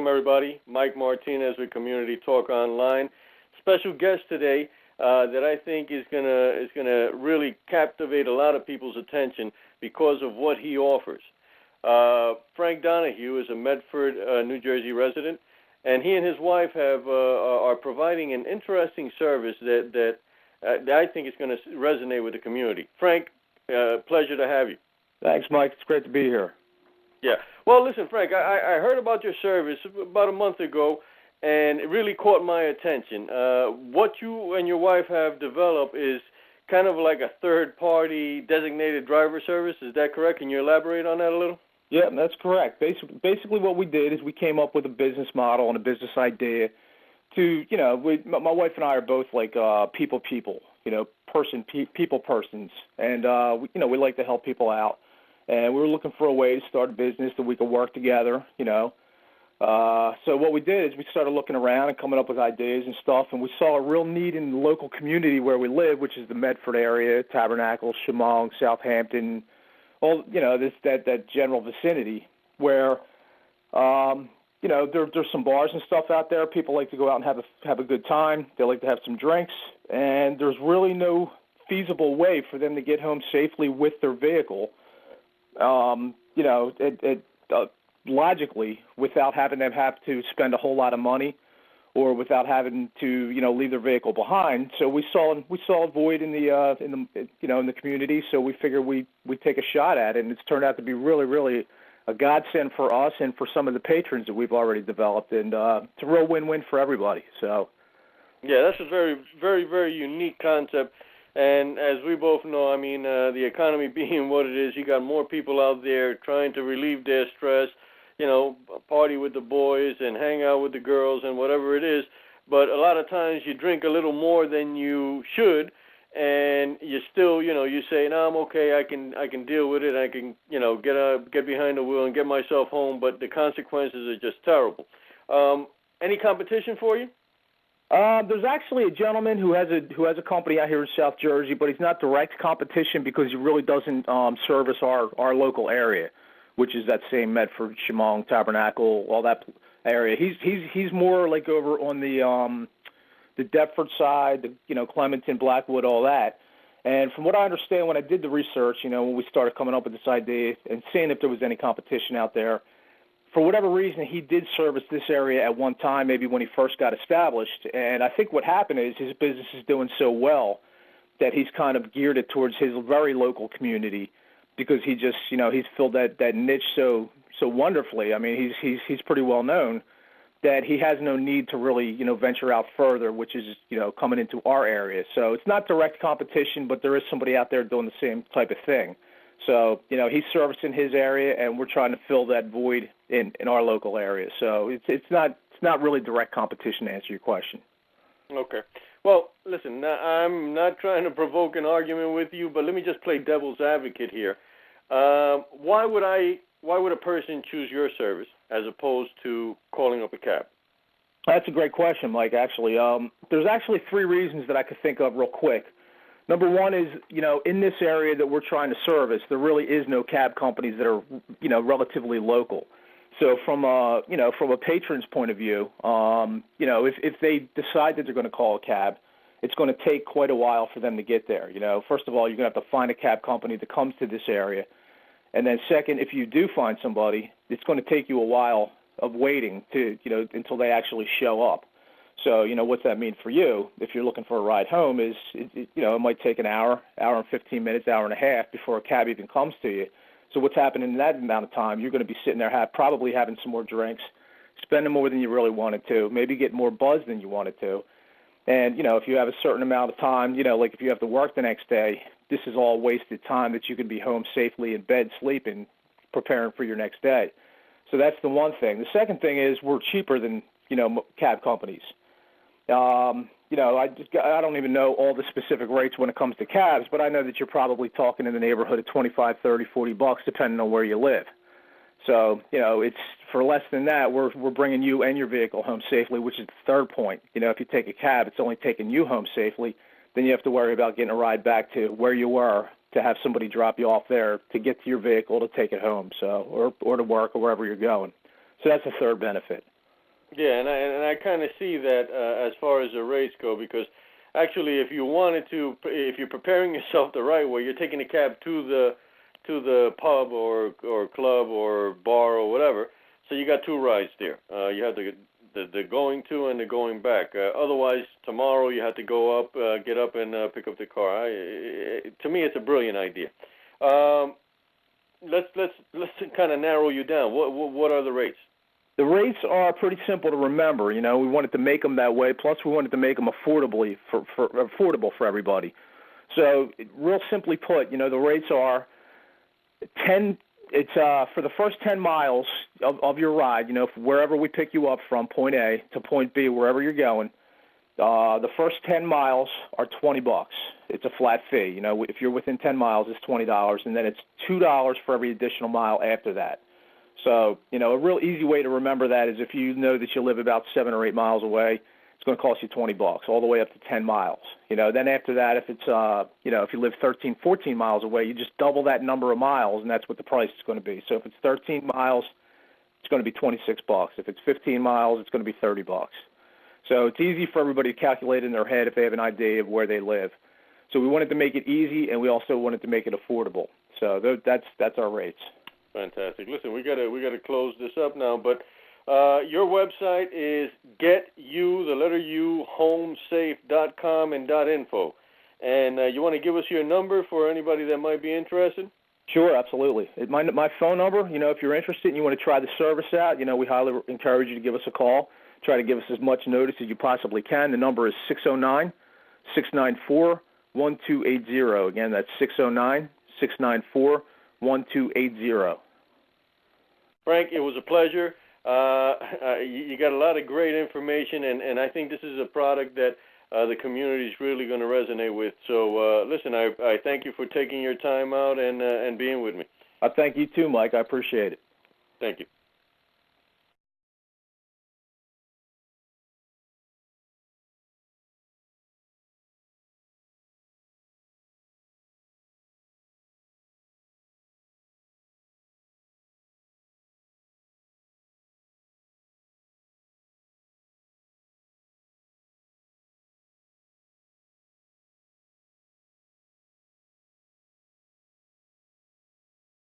welcome everybody. Mike Martinez with Community Talk Online. Special guest today that I think is gonna really captivate a lot of people's attention because of what he offers. Frank Donahue is a Medford, New Jersey resident, and he and his wife are providing an interesting service that I think is going to resonate with the community. Frank, pleasure to have you. Thanks, Mike. It's great to be here. Yeah. Well, listen, Frank, I heard about your service about a month ago, and it really caught my attention. What you and your wife have developed is kind of like a third-party designated driver service. Is that correct? Can you elaborate on that a little? Yeah, that's correct. Basically what we did is we came up with a business model and a business idea to, my wife and I are both like people, people persons. And, we like to help people out. And we were looking for a way to start a business that we could work together, So what we did is we started looking around and coming up with ideas and stuff, and we saw a real need in the local community where we live, which is the Medford area, Tabernacle, Chemung, Southampton, all, that general vicinity where, there's some bars and stuff out there. People like to go out and have a good time. They like to have some drinks, and there's really no feasible way for them to get home safely with their vehicle. Logically, without having them have to spend a whole lot of money, or without having to, leave their vehicle behind. So we saw a void in the community. So we figured we'd take a shot at it, and it's turned out to be really, really a godsend for us and for some of the patrons that we've already developed, and it's a real win-win for everybody. So, yeah, that's a very, very, very unique concept. And as we both know, I mean, the economy being what it is, you got more people out there trying to relieve their stress, party with the boys and hang out with the girls and whatever it is. But a lot of times you drink a little more than you should, and you still, you say, no, I'm okay, I can deal with it, I can, get behind the wheel and get myself home, but the consequences are just terrible. Any competition for you? There's actually a gentleman who has a company out here in South Jersey, but he's not direct competition because he really doesn't service our local area, which is that same Medford, Chemung, Tabernacle, all that area. He's more like over on the Deptford side, Clementon, Blackwood, all that. And from what I understand, when I did the research, when we started coming up with this idea and seeing if there was any competition out there, for whatever reason, he did service this area at one time, maybe when he first got established. And I think what happened is his business is doing so well that he's kind of geared it towards his very local community because he just, he's filled that niche so wonderfully. I mean, he's pretty well known that he has no need to really, venture out further, which is, coming into our area. So it's not direct competition, but there is somebody out there doing the same type of thing. So, he's servicing his area, and we're trying to fill that void in our local area. So it's not really direct competition to answer your question. Okay. Well, listen, I'm not trying to provoke an argument with you, but let me just play devil's advocate here. Why would a person choose your service as opposed to calling up a cab? That's a great question, Mike, actually. There's actually three reasons that I could think of real quick. Number one is, in this area that we're trying to service, there really is no cab companies that are, relatively local. So from a patron's point of view, if they decide that they're going to call a cab, it's going to take quite a while for them to get there. First of all, you're going to have to find a cab company that comes to this area. And then second, if you do find somebody, it's going to take you a while of waiting to, until they actually show up. So, what's that mean for you if you're looking for a ride home is, it might take an hour and 15 minutes, hour and a half before a cab even comes to you. So what's happening in that amount of time? You're going to be sitting there probably having some more drinks, spending more than you really wanted to, maybe get more buzz than you wanted to. And, if you have a certain amount of time, like if you have to work the next day, this is all wasted time that you can be home safely in bed sleeping, preparing for your next day. So that's the one thing. The second thing is we're cheaper than, cab companies. I don't even know all the specific rates when it comes to cabs, but I know that you're probably talking in the neighborhood of $25, $30, $40, depending on where you live. So, it's for less than that, we're bringing you and your vehicle home safely, which is the third point. If you take a cab, it's only taking you home safely. Then you have to worry about getting a ride back to where you were to have somebody drop you off there to get to your vehicle to take it home, or to work or wherever you're going. So that's the third benefit. Yeah, and I kind of see that as far as the rates go, because actually, if you're preparing yourself the right way, you're taking a cab to the pub or club or bar or whatever. So you got two rides there. You have the going to and the going back. Otherwise, tomorrow you have to go up, get up and pick up the car. To me, it's a brilliant idea. Let's kind of narrow you down. What are the rates? The rates are pretty simple to remember. You know, we wanted to make them that way. Plus, we wanted to make them affordable for everybody. So, real simply put, you know, the rates are 10. It's for the first 10 miles of your ride. You know, wherever we pick you up from point A to point B, wherever you're going. The first 10 miles are $20. It's a flat fee. You know, if you're within 10 miles, it's $20, and then it's $2 for every additional mile after that. So, you know, a real easy way to remember that is if you know that you live about 7 or 8 miles away, it's going to cost you $20 all the way up to 10 miles. You know, then after that, if it's, you know, if you live 13, 14 miles away, you just double that number of miles, and that's what the price is going to be. So if it's 13 miles, it's going to be $26. If it's 15 miles, it's going to be $30. So it's easy for everybody to calculate in their head if they have an idea of where they live. So we wanted to make it easy, and we also wanted to make it affordable. So that's our rates. Fantastic. Listen, we gotta close this up now, but your website is homesafe.com and .info, and you want to give us your number for anybody that might be interested? Sure, absolutely. My phone number. You know, if you're interested and you want to try the service out, you know, we highly encourage you to give us a call. Try to give us as much notice as you possibly can. The number is 609-694-1280. Again, that's 609-694-1280. Frank, it was a pleasure. You got a lot of great information, and I think this is a product that the community is really going to resonate with. So, listen, I thank you for taking your time out and being with me. I thank you too, Mike. I appreciate it. Thank you.